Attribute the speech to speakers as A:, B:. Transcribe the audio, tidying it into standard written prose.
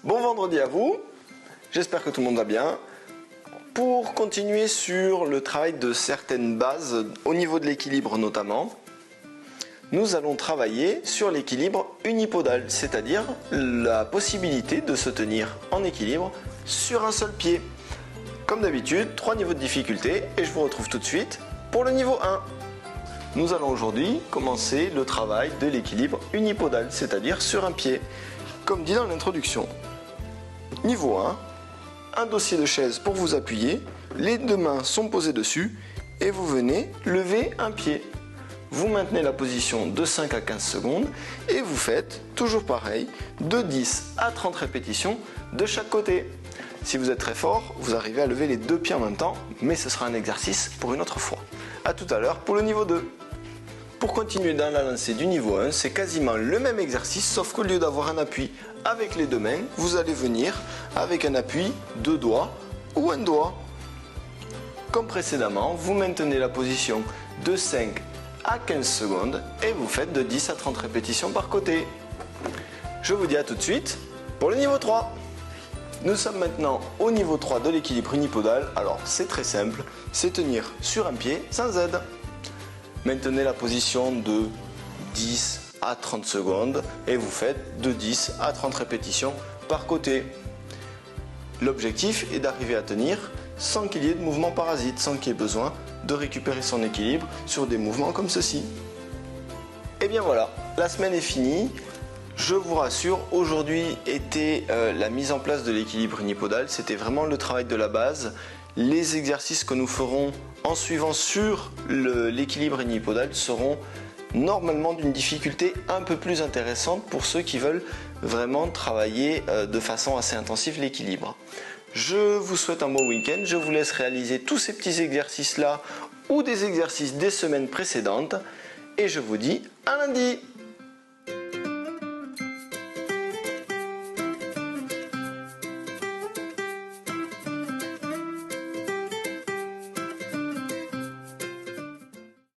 A: Bon vendredi à vous, j'espère que tout le monde va bien. Pour continuer sur le travail de certaines bases, au niveau de l'équilibre notamment, nous allons travailler sur l'équilibre unipodal, c'est-à-dire la possibilité de se tenir en équilibre sur un seul pied. Comme d'habitude, 3 niveaux de difficulté et je vous retrouve tout de suite pour le niveau 1. Nous allons aujourd'hui commencer le travail de l'équilibre unipodal, c'est-à-dire sur un pied, comme dit dans l'introduction. Niveau 1, un dossier de chaise pour vous appuyer, les deux mains sont posées dessus et vous venez lever un pied. Vous maintenez la position de 5 à 15 secondes et vous faites toujours pareil, de 10 à 30 répétitions de chaque côté. Si vous êtes très fort, vous arrivez à lever les deux pieds en même temps, mais ce sera un exercice pour une autre fois. A tout à l'heure pour le niveau 2. Pour continuer dans la lancée du niveau 1, c'est quasiment le même exercice, sauf qu'au lieu d'avoir un appui avec les deux mains, vous allez venir avec un appui de doigts ou un doigt. Comme précédemment, vous maintenez la position de 5 à 15 secondes et vous faites de 10 à 30 répétitions par côté. Je vous dis à tout de suite pour le niveau 3. Nous sommes maintenant au niveau 3 de l'équilibre unipodal. Alors c'est très simple, c'est tenir sur un pied sans aide. Maintenez la position de 10 à 30 secondes et vous faites de 10 à 30 répétitions par côté. L'objectif est d'arriver à tenir sans qu'il y ait de mouvement parasite, sans qu'il y ait besoin de récupérer son équilibre sur des mouvements comme ceci. Et bien voilà, la semaine est finie. Je vous rassure, aujourd'hui était la mise en place de l'équilibre unipodal. C'était vraiment le travail de la base. Les exercices que nous ferons en suivant sur l'équilibre unipodal seront normalement d'une difficulté un peu plus intéressante pour ceux qui veulent vraiment travailler de façon assez intensive l'équilibre. Je vous souhaite un bon week-end, je vous laisse réaliser tous ces petits exercices là ou des exercices des semaines précédentes et je vous dis à lundi.